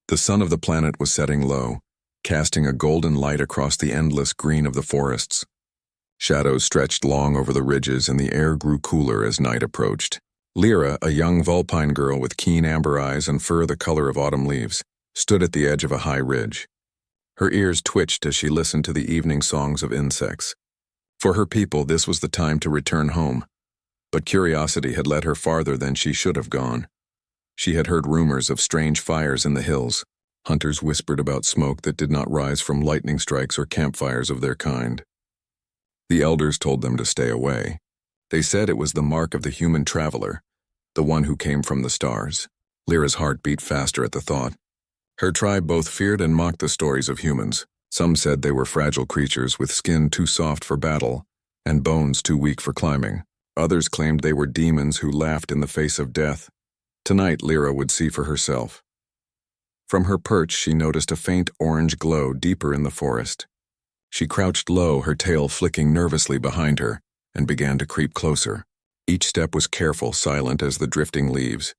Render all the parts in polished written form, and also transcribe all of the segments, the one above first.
The sun of the planet was setting low, casting a golden light across the endless green of the forests. Shadows stretched long over the ridges and the air grew cooler as night approached. Lyra, a young Vulpine girl with keen amber eyes and fur the color of autumn leaves, stood at the edge of a high ridge. Her ears twitched as she listened to the evening songs of insects. For her people, this was the time to return home. But curiosity had led her farther than she should have gone. She had heard rumors of strange fires in the hills. Hunters whispered about smoke that did not rise from lightning strikes or campfires of their kind. The elders told them to stay away. They said it was the mark of the human traveler, the one who came from the stars. Lyra's heart beat faster at the thought. Her tribe both feared and mocked the stories of humans. Some said they were fragile creatures with skin too soft for battle and bones too weak for climbing. Others claimed they were demons who laughed in the face of death. Tonight, Lyra would see for herself. From her perch, she noticed a faint orange glow deeper in the forest. She crouched low, her tail flicking nervously behind her, and began to creep closer. Each step was careful, silent as the drifting leaves.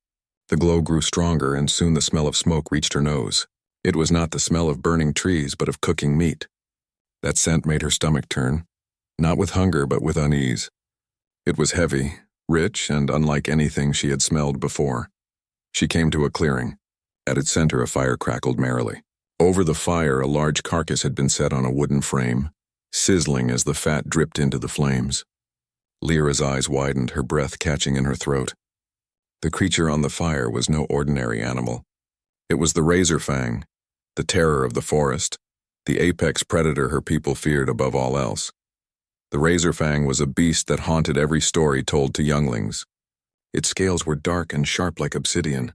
The glow grew stronger, and soon the smell of smoke reached her nose. It was not the smell of burning trees, but of cooking meat. That scent made her stomach turn, not with hunger, but with unease. It was heavy, rich, and unlike anything she had smelled before. She came to a clearing. At its center, a fire crackled merrily. Over the fire, a large carcass had been set on a wooden frame, sizzling as the fat dripped into the flames. Lyra's eyes widened, her breath catching in her throat. The creature on the fire was no ordinary animal. It was the Razorfang, the terror of the forest, the apex predator her people feared above all else. The Razorfang was a beast that haunted every story told to younglings. Its scales were dark and sharp like obsidian.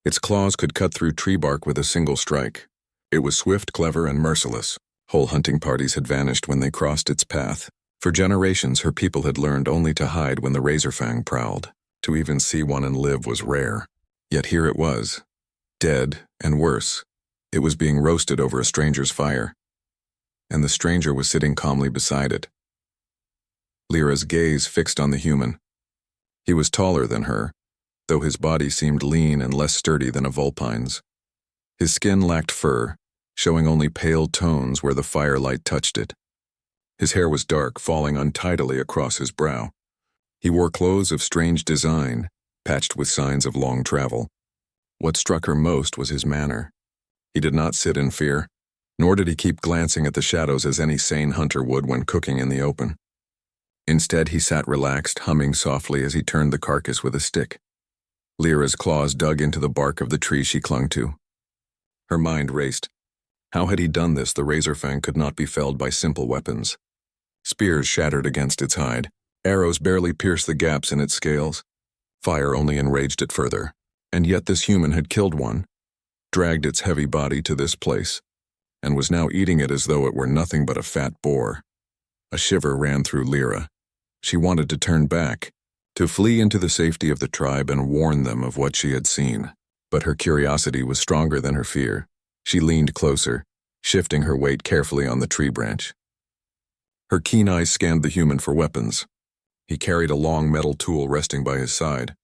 Its claws could cut through tree bark with a single strike. It was swift, clever, and merciless. Whole hunting parties had vanished when they crossed its path. For generations, her people had learned only to hide when the Razorfang prowled. To even see one and live was rare. Yet here it was, dead, and worse. It was being roasted over a stranger's fire. And the stranger was sitting calmly beside it. Lyra's gaze fixed on the human. He was taller than her, though his body seemed lean and less sturdy than a Vulpine's. His skin lacked fur, showing only pale tones where the firelight touched it. His hair was dark, falling untidily across his brow. He wore clothes of strange design, patched with signs of long travel. What struck her most was his manner. He did not sit in fear, nor did he keep glancing at the shadows as any sane hunter would when cooking in the open. Instead, he sat relaxed, humming softly as he turned the carcass with a stick. Lyra's claws dug into the bark of the tree she clung to. Her mind raced. How had he done this? The Razorfang could not be felled by simple weapons. Spears shattered against its hide. Arrows barely pierced the gaps in its scales. Fire only enraged it further. And yet this human had killed one, dragged its heavy body to this place, and was now eating it as though it were nothing but a fat boar. A shiver ran through Lyra. She wanted to turn back, to flee into the safety of the tribe and warn them of what she had seen. But her curiosity was stronger than her fear. She leaned closer, shifting her weight carefully on the tree branch. Her keen eyes scanned the human for weapons. He carried a long metal tool resting by his side.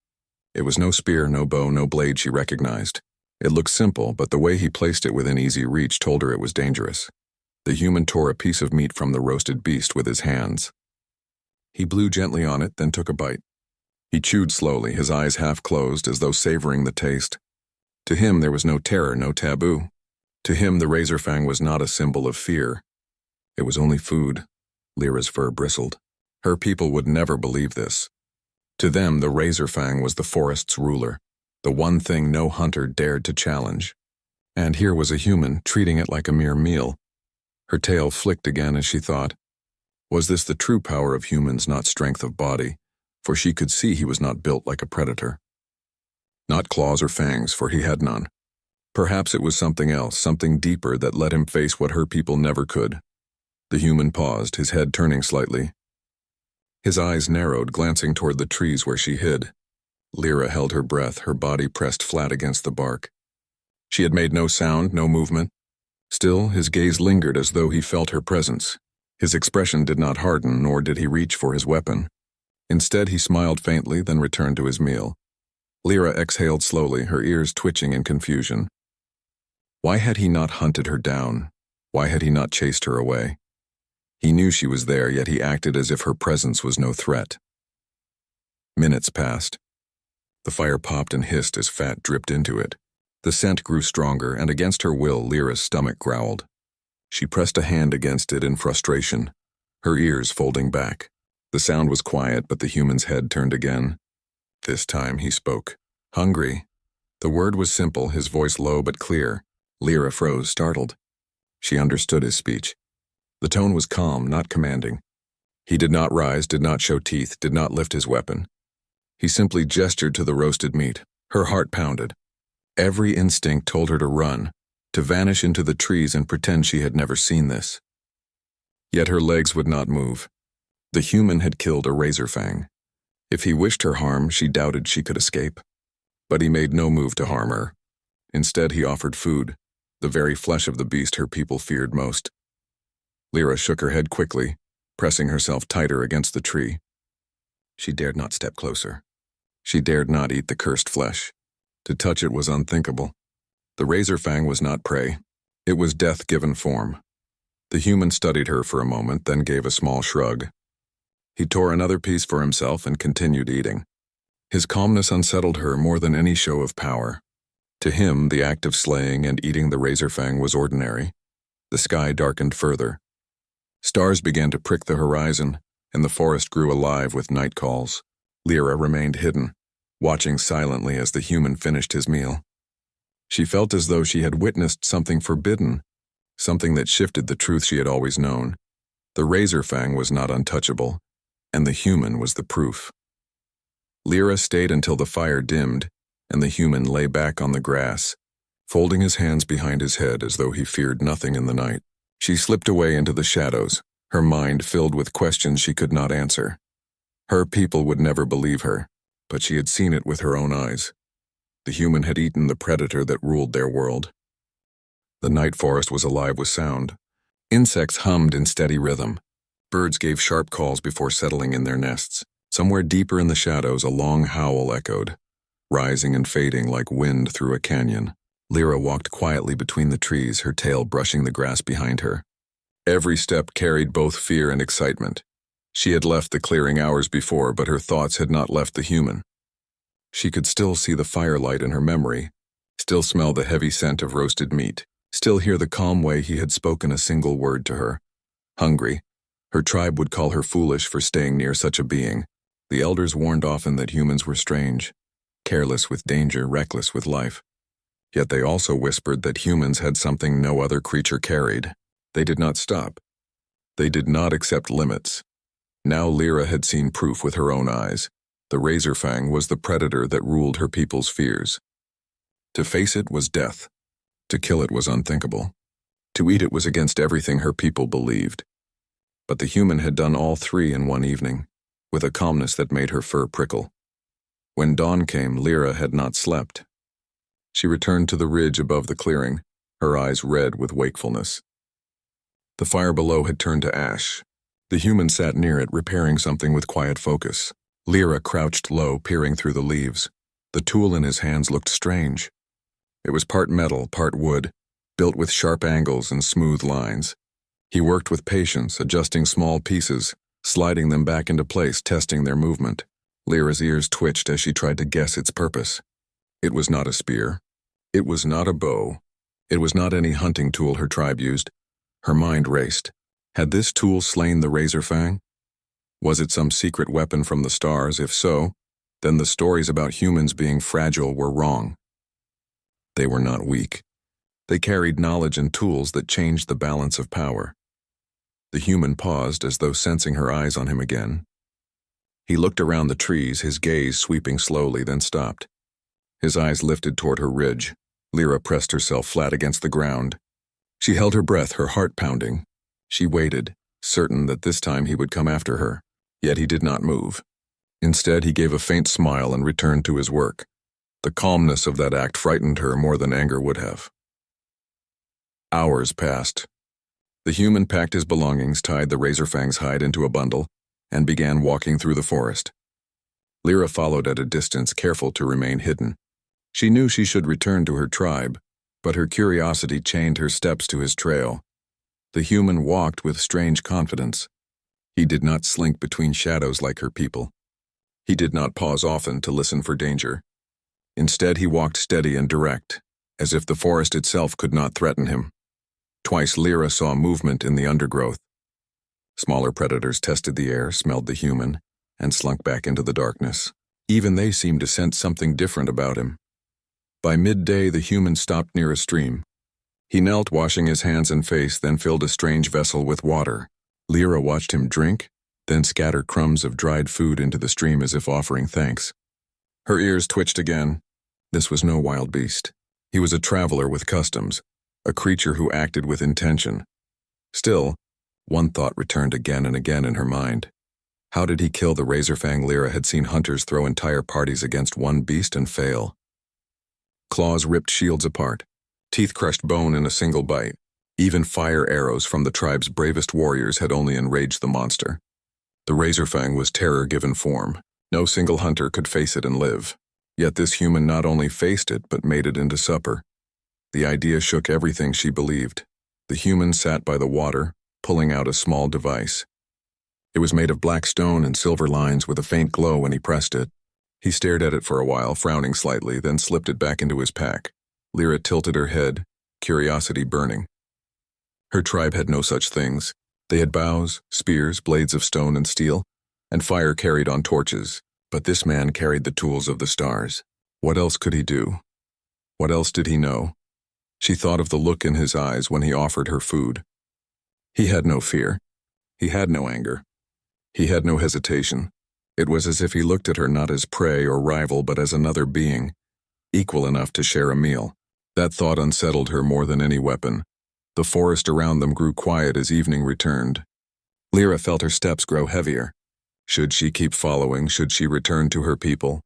It was no spear, no bow, no blade she recognized. It looked simple, but the way he placed it within easy reach told her it was dangerous. The human tore a piece of meat from the roasted beast with his hands. He blew gently on it, then took a bite. He chewed slowly, his eyes half closed, as though savoring the taste. To him there was no terror, no taboo. To him the Razorfang was not a symbol of fear. It was only food. Lyra's fur bristled. Her people would never believe this. To them, the Razorfang was the forest's ruler, the one thing no hunter dared to challenge. And here was a human, treating it like a mere meal. Her tail flicked again as she thought. Was this the true power of humans, not strength of body? For she could see he was not built like a predator. Not claws or fangs, for he had none. Perhaps it was something else, something deeper that let him face what her people never could. The human paused, his head turning slightly. His eyes narrowed, glancing toward the trees where she hid. Lyra held her breath, her body pressed flat against the bark. She had made no sound, no movement. Still, his gaze lingered as though he felt her presence. His expression did not harden, nor did he reach for his weapon. Instead, he smiled faintly, then returned to his meal. Lyra exhaled slowly, her ears twitching in confusion. Why had he not hunted her down? Why had he not chased her away? He knew she was there, yet he acted as if her presence was no threat. Minutes passed. The fire popped and hissed as fat dripped into it. The scent grew stronger, and against her will, Lyra's stomach growled. She pressed a hand against it in frustration, her ears folding back. The sound was quiet, but the human's head turned again. This time he spoke. Hungry. The word was simple, his voice low but clear. Lyra froze, startled. She understood his speech. The tone was calm, not commanding. He did not rise, did not show teeth, did not lift his weapon. He simply gestured to the roasted meat. Her heart pounded. Every instinct told her to run, to vanish into the trees and pretend she had never seen this. Yet her legs would not move. The human had killed a razorfang. If he wished her harm, she doubted she could escape. But he made no move to harm her. Instead, he offered food, the very flesh of the beast her people feared most. Lyra shook her head quickly, pressing herself tighter against the tree. She dared not step closer. She dared not eat the cursed flesh. To touch it was unthinkable. The razorfang was not prey. It was death given form. The human studied her for a moment, then gave a small shrug. He tore another piece for himself and continued eating. His calmness unsettled her more than any show of power. To him, the act of slaying and eating the razorfang was ordinary. The sky darkened further. Stars began to prick the horizon, and the forest grew alive with night calls. Lyra remained hidden, watching silently as the human finished his meal. She felt as though she had witnessed something forbidden, something that shifted the truth she had always known. The razorfang was not untouchable, and the human was the proof. Lyra stayed until the fire dimmed, and the human lay back on the grass, folding his hands behind his head as though he feared nothing in the night. She slipped away into the shadows, her mind filled with questions she could not answer. Her people would never believe her, but she had seen it with her own eyes. The human had eaten the predator that ruled their world. The night forest was alive with sound. Insects hummed in steady rhythm. Birds gave sharp calls before settling in their nests. Somewhere deeper in the shadows, a long howl echoed, rising and fading like wind through a canyon. Lyra walked quietly between the trees, her tail brushing the grass behind her. Every step carried both fear and excitement. She had left the clearing hours before, but her thoughts had not left the human. She could still see the firelight in her memory, still smell the heavy scent of roasted meat, still hear the calm way he had spoken a single word to her. Hungry. Her tribe would call her foolish for staying near such a being. The elders warned often that humans were strange, careless with danger, reckless with life. Yet they also whispered that humans had something no other creature carried. They did not stop. They did not accept limits. Now Lyra had seen proof with her own eyes. The razorfang was the predator that ruled her people's fears. To face it was death. To kill it was unthinkable. To eat it was against everything her people believed. But the human had done all three in one evening, with a calmness that made her fur prickle. When dawn came, Lyra had not slept. She returned to the ridge above the clearing, her eyes red with wakefulness. The fire below had turned to ash. The human sat near it, repairing something with quiet focus. Lyra crouched low, peering through the leaves. The tool in his hands looked strange. It was part metal, part wood, built with sharp angles and smooth lines. He worked with patience, adjusting small pieces, sliding them back into place, testing their movement. Lyra's ears twitched as she tried to guess its purpose. It was not a spear. It was not a bow. It was not any hunting tool her tribe used. Her mind raced. Had this tool slain the razorfang? Was it some secret weapon from the stars? If so, then the stories about humans being fragile were wrong. They were not weak. They carried knowledge and tools that changed the balance of power. The human paused, as though sensing her eyes on him again. He looked around the trees, his gaze sweeping slowly, then stopped. His eyes lifted toward her ridge. Lyra pressed herself flat against the ground. She held her breath, her heart pounding. She waited, certain that this time he would come after her. Yet he did not move. Instead, he gave a faint smile and returned to his work. The calmness of that act frightened her more than anger would have. Hours passed. The human packed his belongings, tied the razorfang's hide into a bundle, and began walking through the forest. Lyra followed at a distance, careful to remain hidden. She knew she should return to her tribe, but her curiosity chained her steps to his trail. The human walked with strange confidence. He did not slink between shadows like her people. He did not pause often to listen for danger. Instead, he walked steady and direct, as if the forest itself could not threaten him. Twice Lyra saw movement in the undergrowth. Smaller predators tested the air, smelled the human, and slunk back into the darkness. Even they seemed to sense something different about him. By midday, the human stopped near a stream. He knelt, washing his hands and face, then filled a strange vessel with water. Lyra watched him drink, then scatter crumbs of dried food into the stream as if offering thanks. Her ears twitched again. This was no wild beast. He was a traveler with customs, a creature who acted with intention. Still, one thought returned again and again in her mind. How did he kill the razorfang? Lyra had seen hunters throw entire parties against one beast and fail. Claws ripped shields apart. Teeth crushed bone in a single bite. Even fire arrows from the tribe's bravest warriors had only enraged the monster. The razorfang was terror given form. No single hunter could face it and live. Yet this human not only faced it, but made it into supper. The idea shook everything she believed. The human sat by the water, pulling out a small device. It was made of black stone and silver lines with a faint glow when he pressed it. He stared at it for a while, frowning slightly, then slipped it back into his pack. Lyra tilted her head, curiosity burning. Her tribe had no such things. They had bows, spears, blades of stone and steel, and fire carried on torches, but this man carried the tools of the stars. What else could he do? What else did he know? She thought of the look in his eyes when he offered her food. He had no fear. He had no anger. He had no hesitation. It was as if he looked at her not as prey or rival, but as another being, equal enough to share a meal. That thought unsettled her more than any weapon. The forest around them grew quiet as evening returned. Lyra felt her steps grow heavier. Should she keep following? Should she return to her people?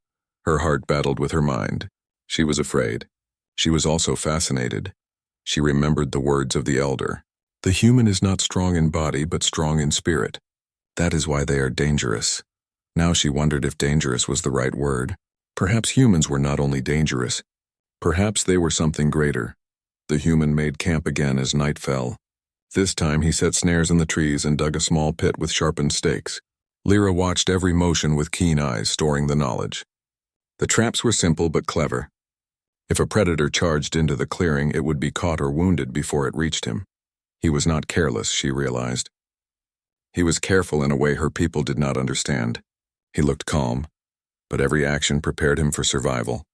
Her heart battled with her mind. She was afraid. She was also fascinated. She remembered the words of the elder. The human is not strong in body, but strong in spirit. That is why they are dangerous. Now she wondered if dangerous was the right word. Perhaps humans were not only dangerous. Perhaps they were something greater. The human made camp again as night fell. This time he set snares in the trees and dug a small pit with sharpened stakes. Lyra watched every motion with keen eyes, storing the knowledge. The traps were simple but clever. If a predator charged into the clearing, it would be caught or wounded before it reached him. He was not careless, she realized. He was careful in a way her people did not understand. He looked calm, but every action prepared him for survival.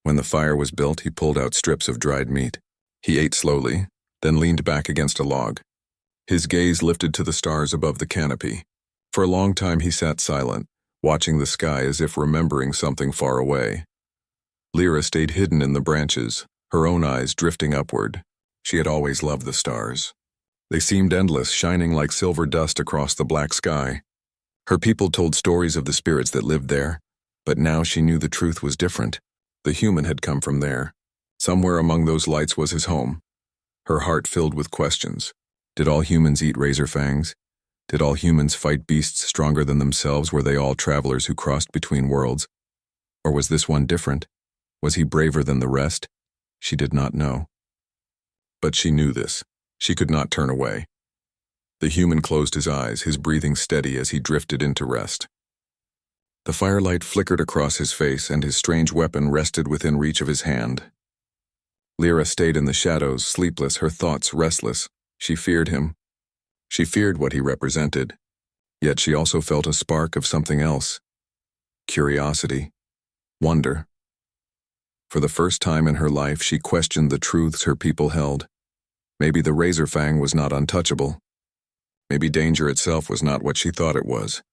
When the fire was built, he pulled out strips of dried meat. He ate slowly, then leaned back against a log. His gaze lifted to the stars above the canopy. For a long time he sat silent, watching the sky as if remembering something far away. Lyra stayed hidden in the branches, her own eyes drifting upward. She had always loved the stars. They seemed endless, shining like silver dust across the black sky. Her people told stories of the spirits that lived there, but now she knew the truth was different. The human had come from there. Somewhere among those lights was his home. Her heart filled with questions. Did all humans eat razorfangs? Did all humans fight beasts stronger than themselves? Were they all travelers who crossed between worlds? Or was this one different? Was he braver than the rest? She did not know. But she knew this. She could not turn away. The human closed his eyes, his breathing steady as he drifted into rest. The firelight flickered across his face, and his strange weapon rested within reach of his hand. Lyra stayed in the shadows, sleepless, her thoughts restless. She feared him. She feared what he represented. Yet she also felt a spark of something else. Curiosity. Wonder. For the first time in her life, she questioned the truths her people held. Maybe the razorfang was not untouchable. Maybe danger itself was not what she thought it was.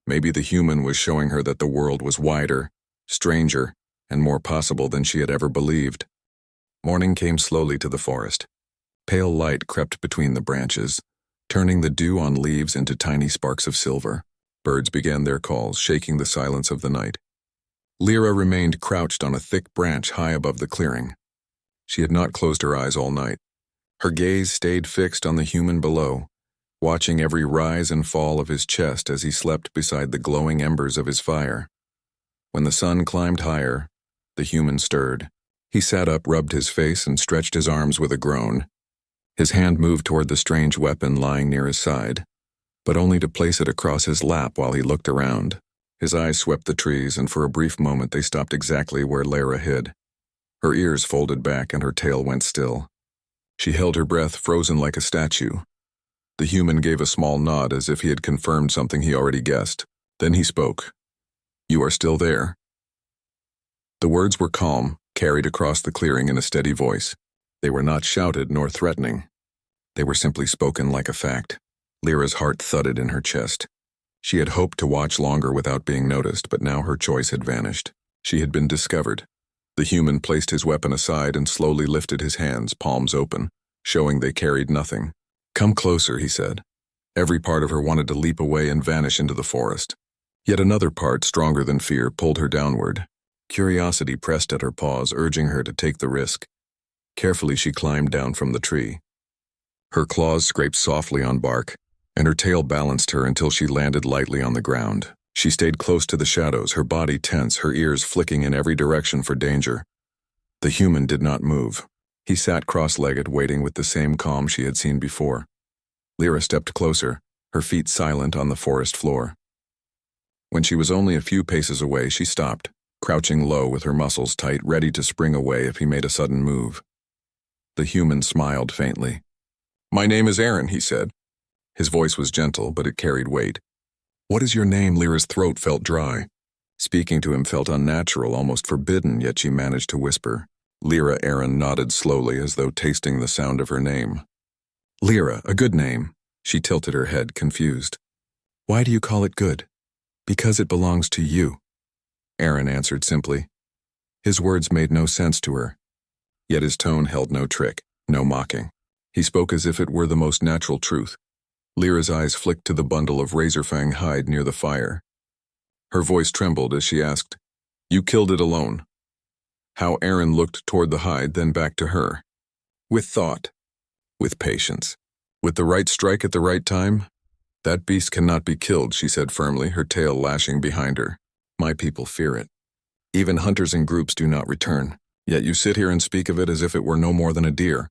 Maybe the human was showing her that the world was wider, stranger, and more possible than she had ever believed. Morning came slowly to the forest. Pale light crept between the branches, turning the dew on leaves into tiny sparks of silver. Birds began their calls, shaking the silence of the night. Lyra remained crouched on a thick branch high above the clearing. She had not closed her eyes all night. Her gaze stayed fixed on the human below, watching every rise and fall of his chest as he slept beside the glowing embers of his fire. When the sun climbed higher, the human stirred. He sat up, rubbed his face, and stretched his arms with a groan. His hand moved toward the strange weapon lying near his side, but only to place it across his lap while he looked around. His eyes swept the trees, and for a brief moment they stopped exactly where Lyra hid. Her ears folded back and her tail went still. She held her breath, frozen like a statue. The human gave a small nod as if he had confirmed something he already guessed. Then he spoke. "You are still there." The words were calm, carried across the clearing in a steady voice. They were not shouted nor threatening. They were simply spoken like a fact. Lyra's heart thudded in her chest. She had hoped to watch longer without being noticed, but now her choice had vanished. She had been discovered. The human placed his weapon aside and slowly lifted his hands, palms open, showing they carried nothing. "Come closer," he said. Every part of her wanted to leap away and vanish into the forest. Yet another part, stronger than fear, pulled her downward. Curiosity pressed at her paws, urging her to take the risk. Carefully she climbed down from the tree. Her claws scraped softly on bark, and her tail balanced her until she landed lightly on the ground. She stayed close to the shadows, her body tense, her ears flicking in every direction for danger. The human did not move. He sat cross-legged, waiting with the same calm she had seen before. Lyra stepped closer, her feet silent on the forest floor. When she was only a few paces away, she stopped, crouching low with her muscles tight, ready to spring away if he made a sudden move. The human smiled faintly. "My name is Aaron," he said. His voice was gentle, but it carried weight. "What is your name?" Lyra's throat felt dry. Speaking to him felt unnatural, almost forbidden, yet she managed to whisper. Lyra. Aaron nodded slowly, as though tasting the sound of her name. "Lyra, a good name." She tilted her head, confused. "Why do you call it good?" "Because it belongs to you," Aaron answered simply. His words made no sense to her, yet his tone held no trick, no mocking. He spoke as if it were the most natural truth. Lyra's eyes flicked to the bundle of razor-fang hide near the fire. Her voice trembled as she asked, "You killed it alone?" How Aaron looked toward the hide, then back to her. "With thought, with patience, with the right strike at the right time? That beast cannot be killed," she said firmly, her tail lashing behind her. "My people fear it. Even hunters in groups do not return. Yet you sit here and speak of it as if it were no more than a deer."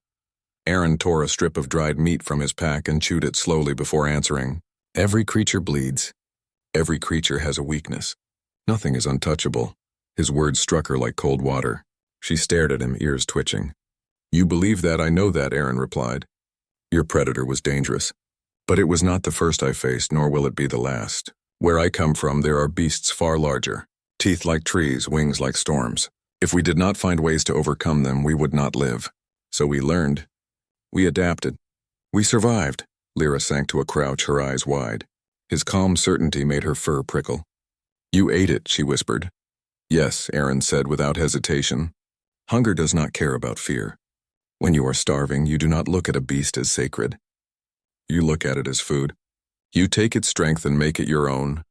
Aaron tore a strip of dried meat from his pack and chewed it slowly before answering. "Every creature bleeds. Every creature has a weakness. Nothing is untouchable." His words struck her like cold water. She stared at him, ears twitching. "You believe that, I know that," Aaron replied. "Your predator was dangerous. But it was not the first I faced, nor will it be the last. Where I come from, there are beasts far larger. Teeth like trees, wings like storms. If we did not find ways to overcome them, we would not live. So we learned. We adapted. We survived." Lyra sank to a crouch, her eyes wide. His calm certainty made her fur prickle. "You ate it," she whispered. "Yes," Aaron said without hesitation. "Hunger does not care about fear. When you are starving, you do not look at a beast as sacred. You look at it as food. You take its strength and make it your own."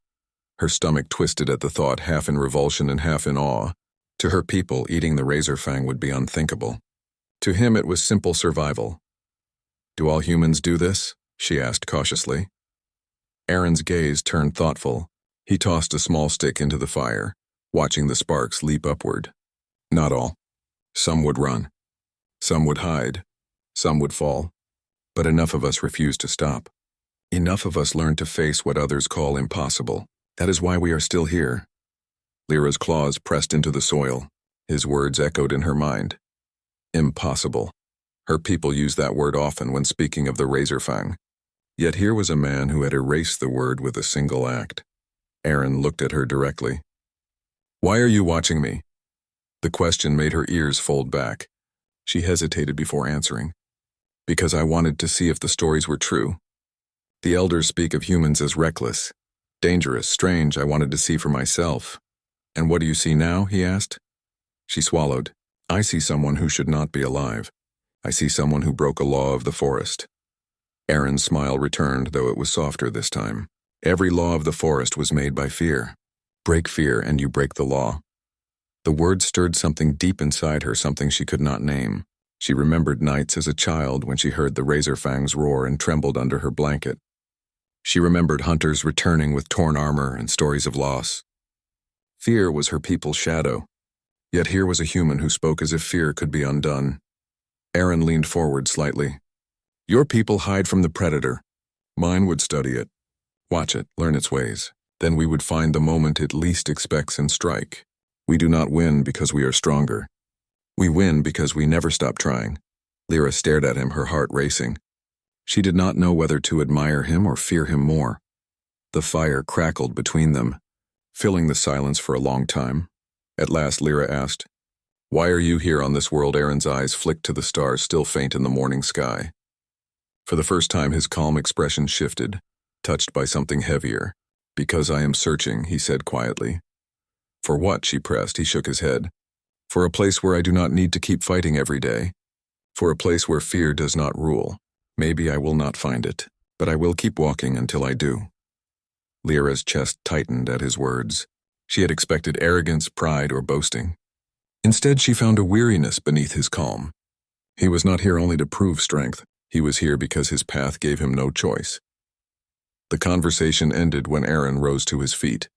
Her stomach twisted at the thought, half in revulsion and half in awe. To her people, eating the razor fang would be unthinkable. To him, it was simple survival. "Do all humans do this?" she asked cautiously. Aaron's gaze turned thoughtful. He tossed a small stick into the fire, watching the sparks leap upward. "Not all. Some would run. Some would hide. Some would fall. But enough of us refuse to stop. Enough of us learn to face what others call impossible. That is why we are still here." Lyra's claws pressed into the soil. His words echoed in her mind. Impossible. Her people use that word often when speaking of the razor fang. Yet here was a man who had erased the word with a single act. Aaron looked at her directly. "Why are you watching me?" The question made her ears fold back. She hesitated before answering. "Because I wanted to see if the stories were true. The elders speak of humans as reckless, dangerous, strange. I wanted to see for myself." "And what do you see now?" he asked. She swallowed. "I see someone who should not be alive. I see someone who broke a law of the forest." Aaron's smile returned, though it was softer this time. Every law of the forest was made by fear. Break fear and you break the law. The word stirred something deep inside her, something she could not name. She remembered nights as a child when she heard the razor fangs roar and trembled under her blanket. She remembered hunters returning with torn armor and stories of loss. Fear was her people's shadow. Yet here was a human who spoke as if fear could be undone. Aaron leaned forward slightly. Your people hide from the predator. Mine would study it. Watch it, learn its ways. Then we would find the moment it least expects and strike. We do not win because we are stronger. We win because we never stop trying. Lyra stared at him, her heart racing. She did not know whether to admire him or fear him more. The fire crackled between them, filling the silence for a long time. At last Lyra asked, Why are you here on this world? Aaron's eyes flicked to the stars still faint in the morning sky. For the first time his calm expression shifted, touched by something heavier. Because I am searching, he said quietly. For what? She pressed. He shook his head. For a place where I do not need to keep fighting every day. For a place where fear does not rule. Maybe I will not find it, but I will keep walking until I do. Lyra's chest tightened at his words. She had expected arrogance, pride, or boasting. Instead, she found a weariness beneath his calm. He was not here only to prove strength. He was here because his path gave him no choice. The conversation ended when Aaron rose to his feet.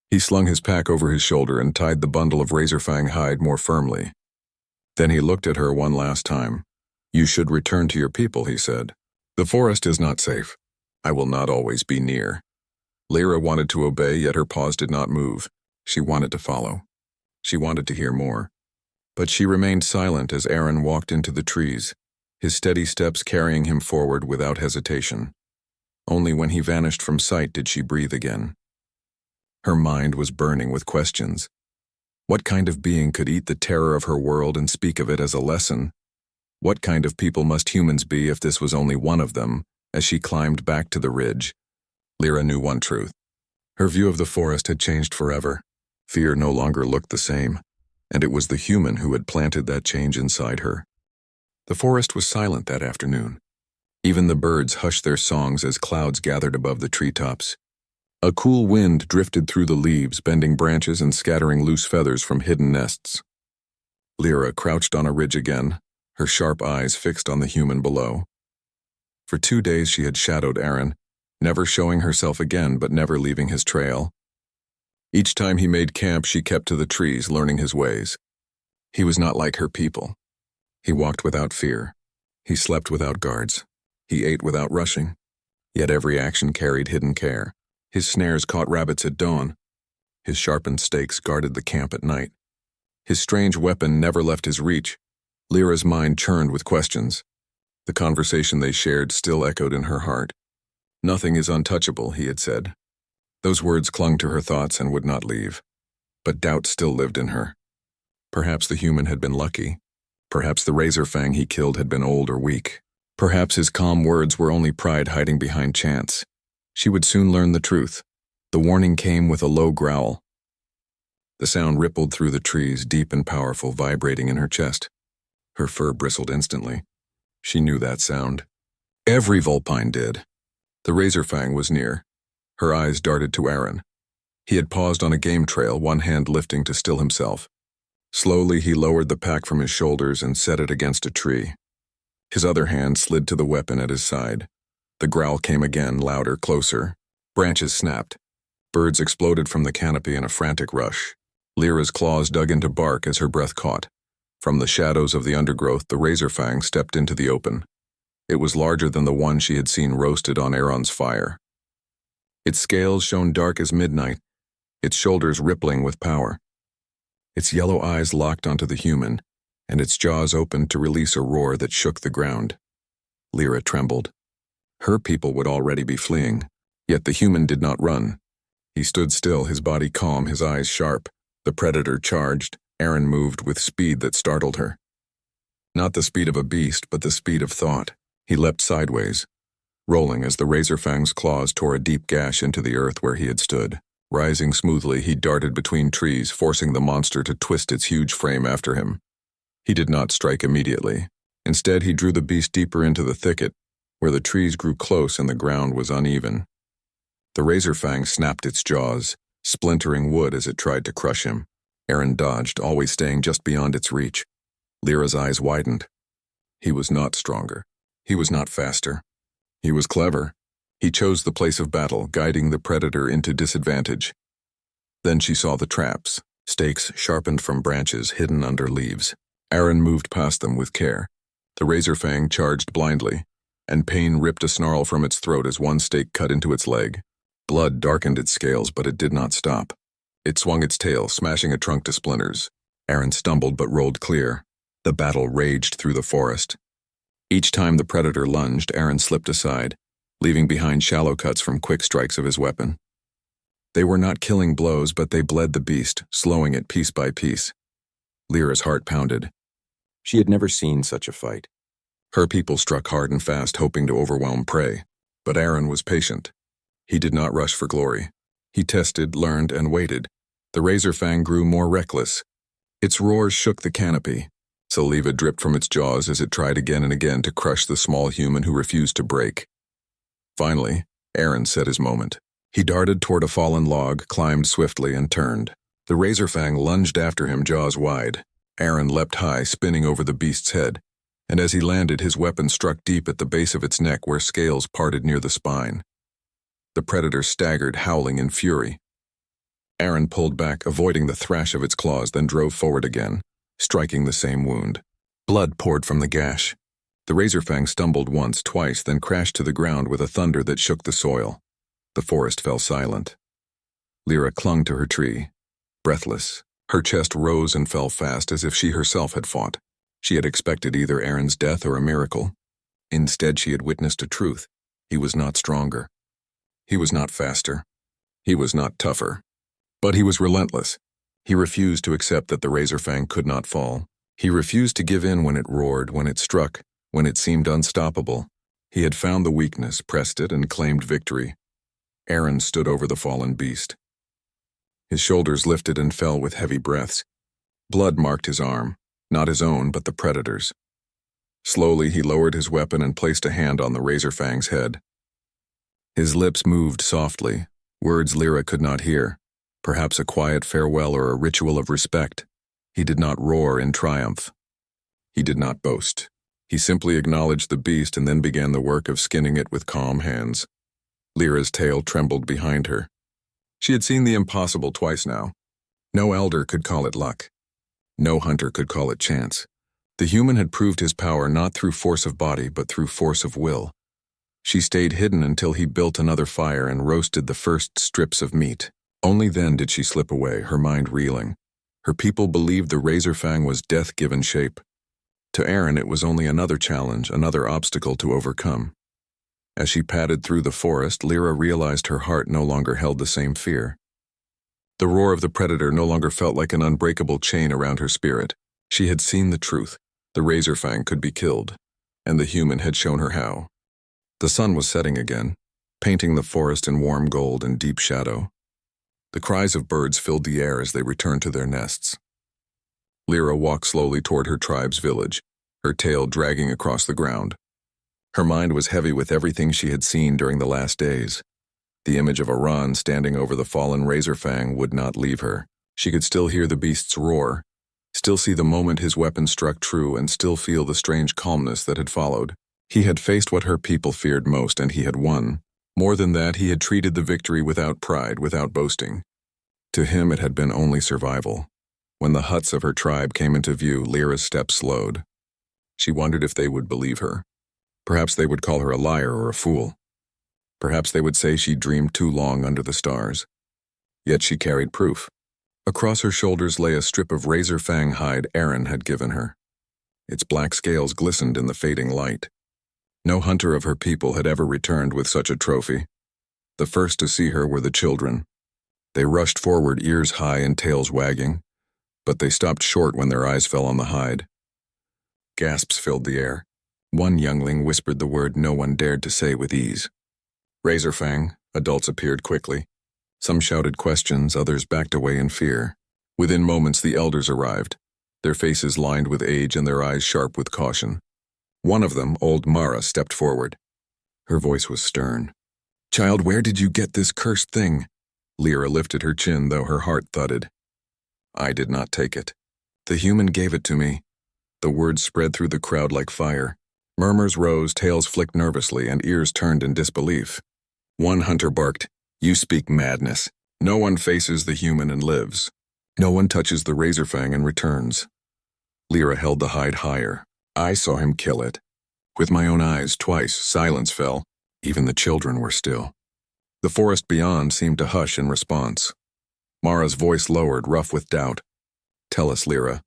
He slung his pack over his shoulder and tied the bundle of razorfang hide more firmly. Then he looked at her one last time. You should return to your people, he said. The forest is not safe. I will not always be near. Lyra wanted to obey, yet her paws did not move. She wanted to follow. She wanted to hear more. But she remained silent as Aaron walked into the trees, his steady steps carrying him forward without hesitation. Only when he vanished from sight did she breathe again. Her mind was burning with questions. What kind of being could eat the terror of her world and speak of it as a lesson? What kind of people must humans be if this was only one of them? As she climbed back to the ridge, Lyra knew one truth. Her view of the forest had changed forever. Fear no longer looked the same, and it was the human who had planted that change inside her. The forest was silent that afternoon. Even the birds hushed their songs as clouds gathered above the treetops. A cool wind drifted through the leaves, bending branches and scattering loose feathers from hidden nests. Lyra crouched on a ridge again, her sharp eyes fixed on the human below. For 2 days she had shadowed Aaron, never showing herself again but never leaving his trail. Each time he made camp, she kept to the trees, learning his ways. He was not like her people. He walked without fear. He slept without guards. He ate without rushing. Yet every action carried hidden care. His snares caught rabbits at dawn. His sharpened stakes guarded the camp at night. His strange weapon never left his reach. Lyra's mind churned with questions. The conversation they shared still echoed in her heart. Nothing is untouchable, he had said. Those words clung to her thoughts and would not leave. But doubt still lived in her. Perhaps the human had been lucky. Perhaps the razorfang he killed had been old or weak. Perhaps his calm words were only pride hiding behind chance. She would soon learn the truth. The warning came with a low growl. The sound rippled through the trees, deep and powerful, vibrating in her chest. Her fur bristled instantly. She knew that sound. Every Vulpine did. The razorfang was near. Her eyes darted to Aaron. He had paused on a game trail, one hand lifting to still himself. Slowly he lowered the pack from his shoulders and set it against a tree. His other hand slid to the weapon at his side. The growl came again, louder, closer. Branches snapped. Birds exploded from the canopy in a frantic rush. Lyra's claws dug into bark as her breath caught. From the shadows of the undergrowth, the razorfang stepped into the open. It was larger than the one she had seen roasted on Aaron's fire. Its scales shone dark as midnight, its shoulders rippling with power. Its yellow eyes locked onto the human, and its jaws opened to release a roar that shook the ground. Lyra trembled. Her people would already be fleeing, yet the human did not run. He stood still, his body calm, his eyes sharp. The predator charged. Aaron moved with speed that startled her. Not the speed of a beast, but the speed of thought. He leapt sideways, rolling as the razorfang's claws tore a deep gash into the earth where he had stood. Rising smoothly, he darted between trees, forcing the monster to twist its huge frame after him. He did not strike immediately. Instead, he drew the beast deeper into the thicket, where the trees grew close and the ground was uneven. The razorfang snapped its jaws, splintering wood as it tried to crush him. Aaron dodged, always staying just beyond its reach. Lyra's eyes widened. He was not stronger. He was not faster. He was clever. He chose the place of battle, guiding the predator into disadvantage. Then she saw the traps, stakes sharpened from branches hidden under leaves. Aaron moved past them with care. The razor fang charged blindly, and pain ripped a snarl from its throat as one stake cut into its leg. Blood darkened its scales, but it did not stop. It swung its tail, smashing a trunk to splinters. Aaron stumbled but rolled clear. The battle raged through the forest. Each time the predator lunged, Aaron slipped aside, leaving behind shallow cuts from quick strikes of his weapon. They were not killing blows, but they bled the beast, slowing it piece by piece. Lyra's heart pounded. She had never seen such a fight. Her people struck hard and fast, hoping to overwhelm prey, but Aaron was patient. He did not rush for glory. He tested, learned, and waited. The razor fang grew more reckless. Its roars shook the canopy. Saliva dripped from its jaws as it tried again and again to crush the small human who refused to break. Finally, Aaron set his moment. He darted toward a fallen log, climbed swiftly, and turned. The razor fang lunged after him, jaws wide. Aaron leapt high, spinning over the beast's head, and as he landed, his weapon struck deep at the base of its neck where scales parted near the spine. The predator staggered, howling in fury. Aaron pulled back, avoiding the thrash of its claws, then drove forward again, striking the same wound. Blood poured from the gash. The razor fang stumbled once, twice, then crashed to the ground with a thunder that shook the soil. The forest fell silent. Lyra clung to her tree, breathless. Her chest rose and fell fast as if she herself had fought. She had expected either Aaron's death or a miracle. Instead, she had witnessed a truth. He was not stronger. He was not faster. He was not tougher. But he was relentless. He refused to accept that the razor fang could not fall. He refused to give in when it roared, when it struck, when it seemed unstoppable. He had found the weakness, pressed it, and claimed victory. Aaron stood over the fallen beast. His shoulders lifted and fell with heavy breaths. Blood marked his arm, not his own, but the predator's. Slowly, he lowered his weapon and placed a hand on the razor fang's head. His lips moved softly, words Lyra could not hear, perhaps a quiet farewell or a ritual of respect. He did not roar in triumph. He did not boast. He simply acknowledged the beast and then began the work of skinning it with calm hands. Lyra's tail trembled behind her. She had seen the impossible twice now. No elder could call it luck. No hunter could call it chance. The human had proved his power not through force of body, but through force of will. She stayed hidden until he built another fire and roasted the first strips of meat. Only then did she slip away, her mind reeling. Her people believed the razor fang was death given shape. To Aaron, it was only another challenge, another obstacle to overcome. As she padded through the forest, Lyra realized her heart no longer held the same fear. The roar of the predator no longer felt like an unbreakable chain around her spirit. She had seen the truth. The razor fang could be killed, and the human had shown her how. The sun was setting again, painting the forest in warm gold and deep shadow. The cries of birds filled the air as they returned to their nests. Lyra walked slowly toward her tribe's village, her tail dragging across the ground. Her mind was heavy with everything she had seen during the last days. The image of Aran standing over the fallen razor fang would not leave her. She could still hear the beast's roar, still see the moment his weapon struck true, and still feel the strange calmness that had followed. He had faced what her people feared most, and he had won. More than that, he had treated the victory without pride, without boasting. To him, it had been only survival. When the huts of her tribe came into view, Lyra's steps slowed. She wondered if they would believe her. Perhaps they would call her a liar or a fool. Perhaps they would say she dreamed too long under the stars. Yet she carried proof. Across her shoulders lay a strip of razor fang hide Aaron had given her. Its black scales glistened in the fading light. No hunter of her people had ever returned with such a trophy. The first to see her were the children. They rushed forward, ears high and tails wagging, but they stopped short when their eyes fell on the hide. Gasps filled the air. One youngling whispered the word no one dared to say with ease. Razor fang, adults appeared quickly. Some shouted questions, others backed away in fear. Within moments, the elders arrived, their faces lined with age and their eyes sharp with caution. One of them, old Mara, stepped forward. Her voice was stern. Child, where did you get this cursed thing? Lyra lifted her chin, though her heart thudded. I did not take it. The human gave it to me. The words spread through the crowd like fire. Murmurs rose, tails flicked nervously, and ears turned in disbelief. One hunter barked, You speak madness. No one faces the human and lives. No one touches the razor fang and returns. Lyra held the hide higher. I saw him kill it. With my own eyes, twice, silence fell. Even the children were still. The forest beyond seemed to hush in response. Mara's voice lowered, rough with doubt. Tell us, Lyra.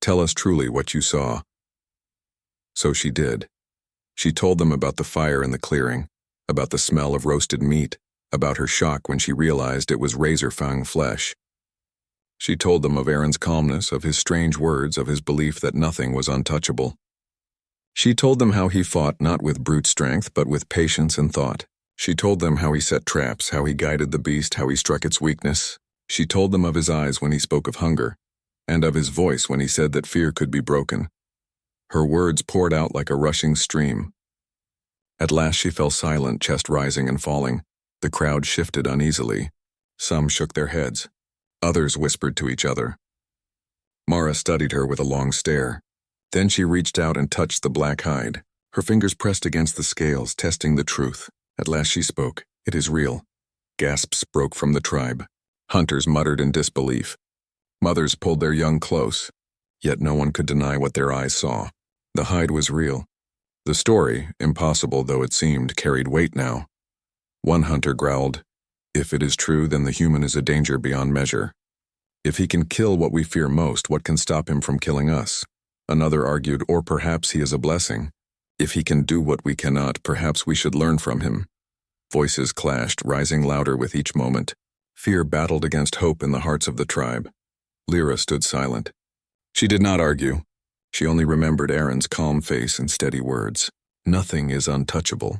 Tell us truly what you saw. So she did. She told them about the fire in the clearing, about the smell of roasted meat, about her shock when she realized it was razor fang flesh. She told them of Aaron's calmness, of his strange words, of his belief that nothing was untouchable. She told them how he fought not with brute strength, but with patience and thought. She told them how he set traps, how he guided the beast, how he struck its weakness. She told them of his eyes when he spoke of hunger, and of his voice when he said that fear could be broken. Her words poured out like a rushing stream. At last she fell silent, chest rising and falling. The crowd shifted uneasily. Some shook their heads. Others whispered to each other. Mara studied her with a long stare. Then she reached out and touched the black hide. Her fingers pressed against the scales, testing the truth. At last she spoke. It is real. Gasps broke from the tribe. Hunters muttered in disbelief. Mothers pulled their young close. Yet no one could deny what their eyes saw. The hide was real. The story, impossible though it seemed, carried weight now. One hunter growled, "If it is true, then the human is a danger beyond measure. If he can kill what we fear most, what can stop him from killing us?" Another argued, "Or perhaps he is a blessing. If he can do what we cannot, perhaps we should learn from him." Voices clashed, rising louder with each moment. Fear battled against hope in the hearts of the tribe. Lyra stood silent. She did not argue. She only remembered Aaron's calm face and steady words. Nothing is untouchable.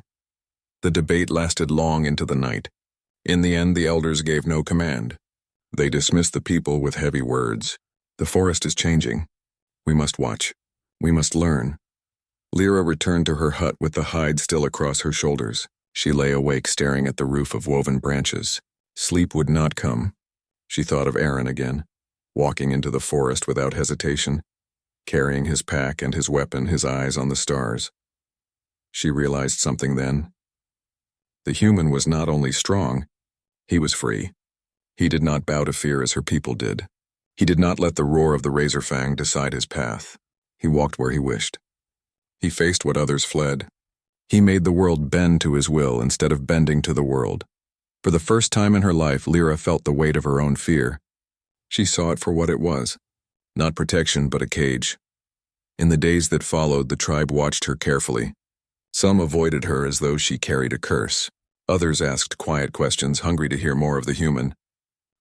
The debate lasted long into the night. In the end, the elders gave no command. They dismissed the people with heavy words. The forest is changing. We must watch. We must learn. Lyra returned to her hut with the hide still across her shoulders. She lay awake staring at the roof of woven branches. Sleep would not come. She thought of Aaron again, walking into the forest without hesitation, carrying his pack and his weapon, his eyes on the stars. She realized something then. The human was not only strong, he was free. He did not bow to fear as her people did. He did not let the roar of the razor fang decide his path. He walked where he wished. He faced what others fled. He made the world bend to his will instead of bending to the world. For the first time in her life, Lyra felt the weight of her own fear. She saw it for what it was, not protection but a cage. In the days that followed, the tribe watched her carefully. Some avoided her as though she carried a curse. Others asked quiet questions, hungry to hear more of the human.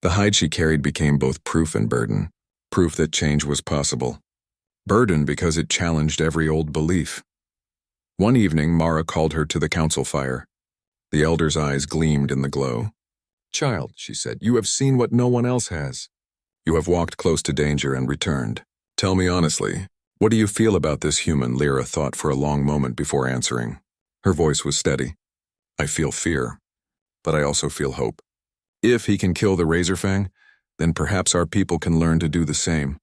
The hide she carried became both proof and burden, proof that change was possible. Burden because it challenged every old belief. One evening, Mara called her to the council fire. The elder's eyes gleamed in the glow. "Child," she said, "you have seen what no one else has. You have walked close to danger and returned. Tell me honestly, what do you feel about this human?" Lyra thought for a long moment before answering. Her voice was steady. "I feel fear, but I also feel hope. If he can kill the razor fang, then perhaps our people can learn to do the same.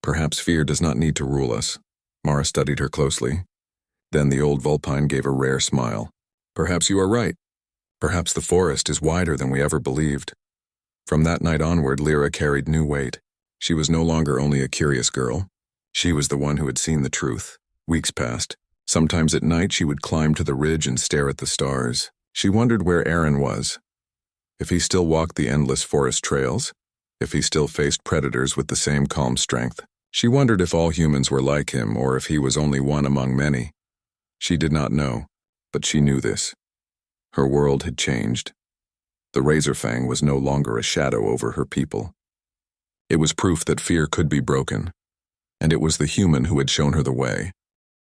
Perhaps fear does not need to rule us." Mara studied her closely. Then the old Vulpine gave a rare smile. "Perhaps you are right. Perhaps the forest is wider than we ever believed." From that night onward, Lyra carried new weight. She was no longer only a curious girl. She was the one who had seen the truth. Weeks passed. Sometimes at night she would climb to the ridge and stare at the stars. She wondered where Aaron was. If he still walked the endless forest trails. If he still faced predators with the same calm strength. She wondered if all humans were like him or if he was only one among many. She did not know, but she knew this. Her world had changed. The razor fang was no longer a shadow over her people. It was proof that fear could be broken, and it was the human who had shown her the way.